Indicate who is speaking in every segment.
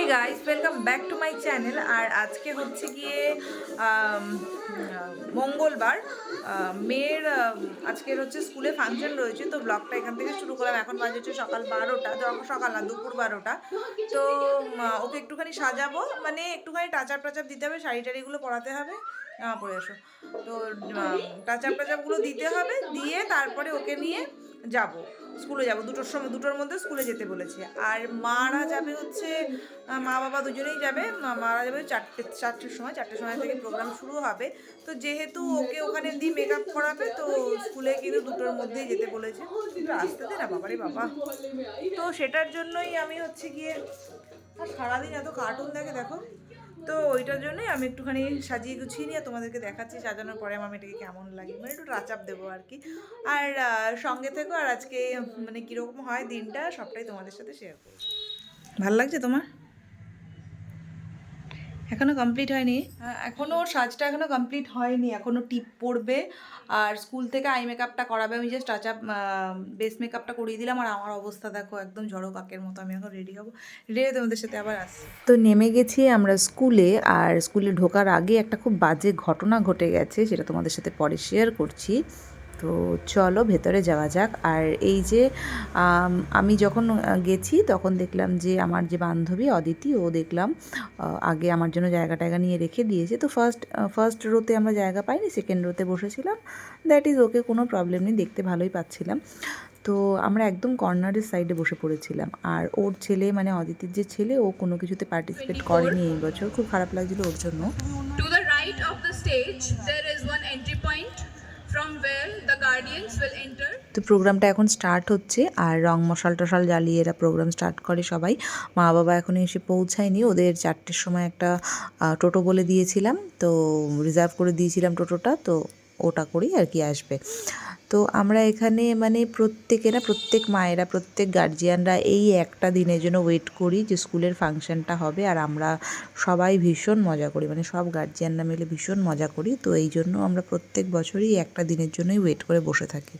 Speaker 1: Hey guys, welcome back to my channel. আর আজকে হচ্ছে গিয়ে মঙ্গলবার। মেয়ের আজকের হচ্ছে স্কুলে ফাংশন রয়েছে, তো ব্লগটা এখান থেকে শুরু করলাম। এখন বাজে হচ্ছে সকাল 12টা, সকাল না দুপুর 12টা। তো ওকে একটুখানি সাজাবো, মানে একটুখানি টাচ আপ দিতে হবে, শাড়ি টাড়িগুলো পরাতে হবে। পরে এসো। তো টাচ আপগুলো দিতে হবে, দিয়ে তারপরে ওকে নিয়ে যাব স্কুলে, যাব 2টোর মধ্যে স্কুলে যেতে বলেছে। আর মারা যাবে হচ্ছে মা বাবা দুজনেই যাবে। মারা যাবে চারটের সময় থেকে প্রোগ্রাম শুরু হবে। তো যেহেতু ওকে ওখানে দিয়ে মেকআপ করাবে, তো স্কুলে কিন্তু 2টোর মধ্যেই যেতে বলেছে। আসতে দে না বাবারে বাবা। তো সেটার জন্যই আমি হচ্ছে গিয়ে, আর সারাদিন এত কার্টুন দেখে দেখো, তো ওইটার জন্যই আমি একটুখানি সাজিয়ে গুছিয়ে নিয়ে তোমাদেরকে দেখাচ্ছি সাজানোর পরে আমার মেয়েটাকে কেমন লাগে, মানে একটু টাচ আপ দেবো আর কি। আর সঙ্গে থেকো, আর আজকে মানে কীরকম হয় দিনটা সবটাই তোমাদের সাথে শেয়ার করবো। ভাল লাগছে তোমার? এখনও কমপ্লিট হয়নি? এখনও সাজটা এখনও কমপ্লিট হয়নি, এখনও টিপ পড়বে। আর স্কুল থেকে আই মেকআপটা করাবে, আমি জাস্ট টাচ আপ বেস মেকআপটা করিয়ে দিলাম। আর আমার অবস্থা দেখো, একদম ঝড়ো কাকের মতো। আমি এখন রেডি হবো, রেডি হয়ে তোমাদের সাথে আবার আসছি।
Speaker 2: তো নেমে গেছি আমরা স্কুলে। আর স্কুলে ঢোকার আগে একটা খুব বাজে ঘটনা ঘটে গেছে, সেটা তোমাদের সাথে পরে শেয়ার করছি। তো চলো ভেতরে যাওয়া যাক। আর এই যে আমি যখন গেছি তখন দেখলাম যে আমার যে বান্ধবী অদিতি, ও দেখলাম আগে আমার জন্য জায়গা নিয়ে রেখে দিয়েছে। তো ফার্স্ট রোতে আমরা জায়গা পাইনি, সেকেন্ড রোতে বসেছিলাম। দ্যাট ইজ ওকে, কোনো প্রবলেম নেই, দেখতে ভালোই পাচ্ছিলাম। তো আমরা একদম কর্নারের সাইডে বসে পড়েছিলাম। আর ওর ছেলে, মানে অদিতির যে ছেলে, ও কোনো কিছুতে পার্টিসিপেট করেনি এই বছর। খুব খারাপ লাগছিল ওর জন্য।
Speaker 3: To the right of the stage there is one entry point from where the guardians will enter.
Speaker 2: তো প্রোগ্রামটা এখন স্টার্ট হচ্ছে। আর রং মশাল টশাল জ্বালিয়ে এরা প্রোগ্রাম স্টার্ট করে সবাই। মা বাবা এখনও এসে পৌঁছায়নি। ওদের 4টের সময় একটা টোটো বলে দিয়েছিলাম, তো রিজার্ভ করে দিয়েছিলাম টোটোটা, তো ওটা করেই আর কি আসবে। তো আমরা এখানে মানে প্রত্যেক মায়েরা, প্রত্যেক গার্জিয়ানরা এই একটা দিনের জন্য ওয়েট করি যে স্কুলের ফাংশনটা হবে। আর আমরা সবাই ভীষণ মজা করি, মানে সব গার্জিয়ানরা মিলে ভীষণ মজা করি। তো এই জন্য আমরা প্রত্যেক বছরই একটা দিনের জন্যই ওয়েট করে বসে থাকি।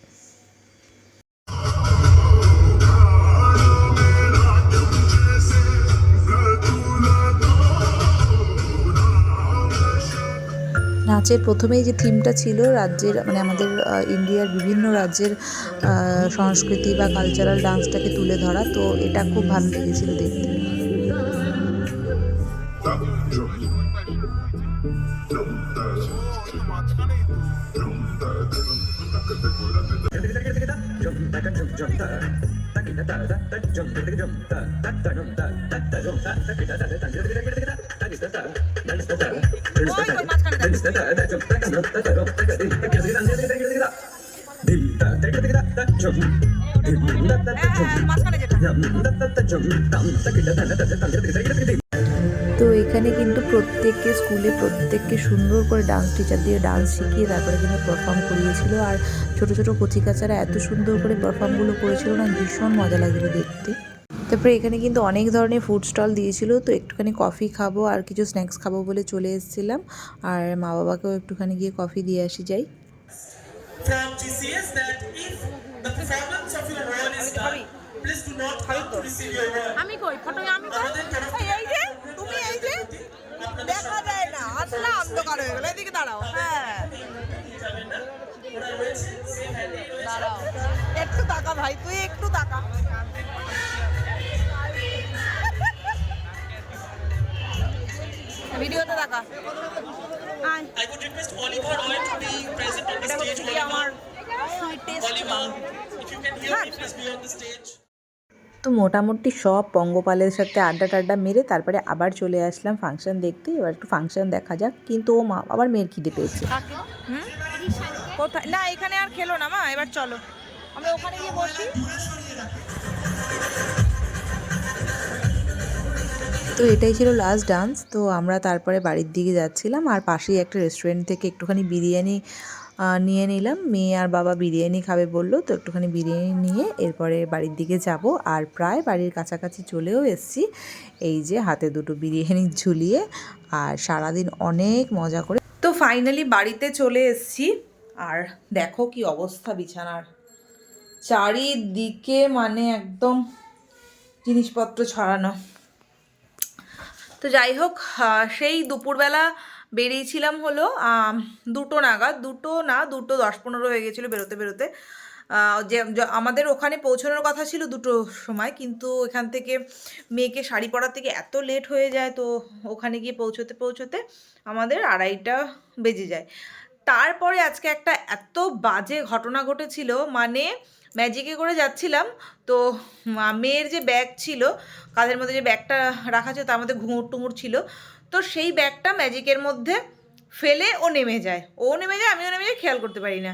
Speaker 2: নাচের প্রথমেই যে থিমটা ছিল রাজ্যের, মানে আমাদের ইন্ডিয়ার বিভিন্ন রাজ্যের সংস্কৃতি বা কালচারাল ডান্সটাকে তুলে ধরা, তো এটা খুব ভালো লেগেছিল দেখতে। তো এখানে কিন্তু প্রত্যেককে সুন্দর করে ডান্স টিচার দিয়ে ডান্স শিখিয়ে তারপরে কিন্তু পারফর্ম করিয়েছিল। আর ছোটো ছোটো কচিকাচারা এত সুন্দর করে পারফর্মগুলো করেছিল না, ভীষণ মজা লাগছিল দেখতে। তারপরে এখানে কিন্তু অনেক ধরনের ফুড স্টল দিয়েছিল, তো একটুখানি কফি খাবো আর কিছু স্ন্যাক্স খাবো বলে চলে এসেছিলাম। আর মা বাবাকেও একটুখানি গিয়ে কফি দিয়ে আসি যাই।
Speaker 4: From TCS that if the performance of your role is done, please do not come to receive your role.
Speaker 1: আমি কই ফটো, আমি কই এই যে তুমি, এই যে দেখা যায় না, আসলে অন্ধকার হয়ে গেল। এদিকে দাঁড়াও, হ্যাঁ দাঁড়াও, একটু তাকা ভাই, তুই একটু তাকা। ভিডিওতে তাকা।
Speaker 4: I would request Oliver Roy to be present on the stage. Oliver, if you can hear me, please be on the stage.
Speaker 2: তো মোটামুটি সব পঙ্গপালের সাথে আড্ডা টাড্ডা মেরে তারপরে আবার চলে আসলাম ফাংশন দেখতে। এবার একটু ফাংশন দেখা যাক, কিন্তু ও মা আবার মেয়ের খিদে পেয়েছে।
Speaker 1: কোথায় না, এখানে আর খেলো না মা, এবার চলো আমরা ওখানে গিয়ে বসি।
Speaker 2: তো এটাই ছিল লাস্ট ডান্স। তো আমরা তারপরে বাড়ির দিকে যাচ্ছিলাম। আর পাশেই একটা রেস্টুরেন্ট থেকে একটুখানি বিরিয়ানি নিয়ে নিলাম। মেয়ে আর বাবা বিরিয়ানি খাবে বললো, তো একটুখানি বিরিয়ানি নিয়ে এরপরে বাড়ির দিকে যাব। আর প্রায় বাড়ির কাছাকাছি চলেও এসেছি। এই যে হাতে 2টো বিরিয়ানি ঝুলিয়ে, আর সারাদিন অনেক মজা করে।
Speaker 1: তো ফাইনালি বাড়িতে চলে এসেছি। আর দেখো কি অবস্থা বিছানার, চারিদিকে মানে একদম জিনিসপত্র ছড়ানো। তো যাই হোক সেই দুপুরবেলা বেরিয়েছিলাম হলো 2টো নাগাদ, 2টো না 2:10-15 হয়ে গেছিলো বেরোতে বেরোতে। আমাদের ওখানে পৌঁছানোর কথা ছিল 2টোর সময়, কিন্তু এখান থেকে মেয়েকে শাড়ি পরার থেকে এত লেট হয়ে যায়, তো ওখানে গিয়ে পৌঁছতে পৌঁছতে আমাদের 2:30 বেজে যায়। তারপরে আজকে একটা এত বাজে ঘটনা ঘটেছিল, মানে ম্যাজিকে করে যাচ্ছিলাম, তো মেয়ের যে ব্যাগ ছিল, কাঁধের মধ্যে যে ব্যাগটা রাখা ছিল তার মধ্যে ঘুঙুর টুঙুর ছিল, তো সেই ব্যাগটা ম্যাজিকের মধ্যে ফেলে ও নেমে যায়, আমিও নেমে যাই, খেয়াল করতে পারি না।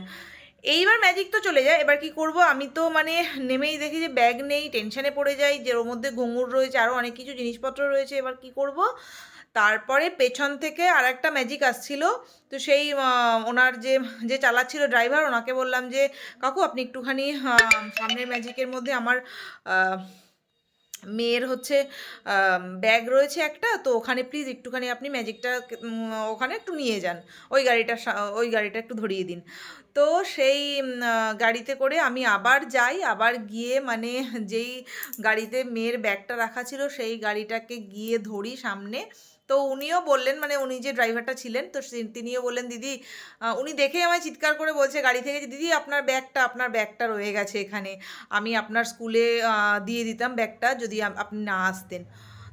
Speaker 1: এইবার ম্যাজিক তো চলে যায়, এবার কি করব, আমি তো মানে নেমেই দেখি যে ব্যাগ নেই, টেনশনে পড়ে যাই যে ওর মধ্যে ঘুঙুর রয়েছে, আরও অনেক কিছু জিনিসপত্র রয়েছে, এবার কি করব। তারপরে পেছন থেকে আর একটা ম্যাজিক আসছিল, তো সেই ওনার যে চালাচ্ছিল ড্রাইভার, ওনাকে বললাম যে কাকু আপনি একটুখানি সামনের ম্যাজিকের মধ্যে আমার মেয়ের হচ্ছে ব্যাগ রয়েছে একটা, তো ওখানে প্লিজ একটুখানি আপনি ম্যাজিকটা ওখানে একটু নিয়ে যান, ওই গাড়িটা একটু ধরিয়ে দিন। তো সেই গাড়িতে করে আমি আবার যাই, আবার গিয়ে মানে যেই গাড়িতে মেয়ের ব্যাগটা রাখা ছিল সেই গাড়িটাকে গিয়ে ধরি সামনে। তো উনিও বললেন, মানে উনি যে ড্রাইভারটা ছিলেন, তো তিনিও বললেন দিদি, উনি দেখেই আমায় চিৎকার করে বলছে গাড়ি থেকে যে দিদি আপনার ব্যাগটা রয়ে গেছে এখানে, আমি আপনার স্কুলে দিয়ে দিতাম ব্যাগটা যদি আপনি না আসতেন।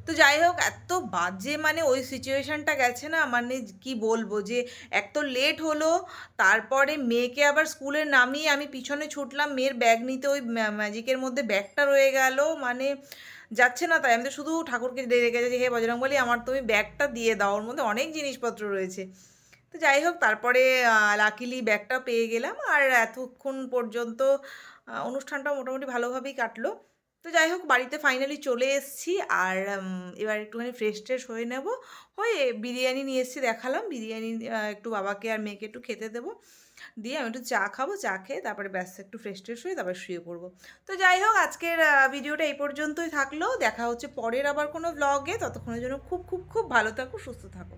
Speaker 1: তো যাই হোক, এত বাজে মানে ওই সিচুয়েশানটা গেছে না, মানে কি বলবো, যে এক তো লেট হলো, তারপরে মেয়েকে আবার স্কুলে নামিয়ে আমি পিছনে ছুটলাম মেয়ের ব্যাগ নিতে, ওই ম্যাজিকের মধ্যে ব্যাগটা রয়ে গেল, মানে যাচ্ছে না। তাই আমি তো শুধু ঠাকুরকে রেখে যাচ্ছি, হে বজরংবলী আমার তুমি ব্যাগটা দিয়ে দাও, ওর মধ্যে অনেক জিনিসপত্র রয়েছে। তো যাই হোক, তারপরে লাকিলি ব্যাগটা পেয়ে গেলাম, আর এতক্ষণ পর্যন্ত অনুষ্ঠানটা মোটামুটি ভালোভাবেই কাটলো। তো যাই হোক, বাড়িতে ফাইনালি চলে এসেছি, আর এবার একটুখানি ফ্রেশ ট্রেশ হয়ে নেব, হয়ে বিরিয়ানি নিয়ে এসেছি, দেখালাম বিরিয়ানি, একটু বাবাকে আর মেয়েকে একটু খেতে দেবো, দিয়ে আমি একটু চা খাবো, চা খেয়ে তারপরে ব্যাস একটু ফ্রেশ ট্রেশ হয়ে তারপরে শুয়ে পড়বো। তো যাই হোক, আজকের ভিডিওটা এই পর্যন্তই থাকলো, দেখা হচ্ছে পরের আবার কোনো ব্লগে, ততক্ষণের জন্য খুব খুব খুব ভালো থাকো, সুস্থ থাকো।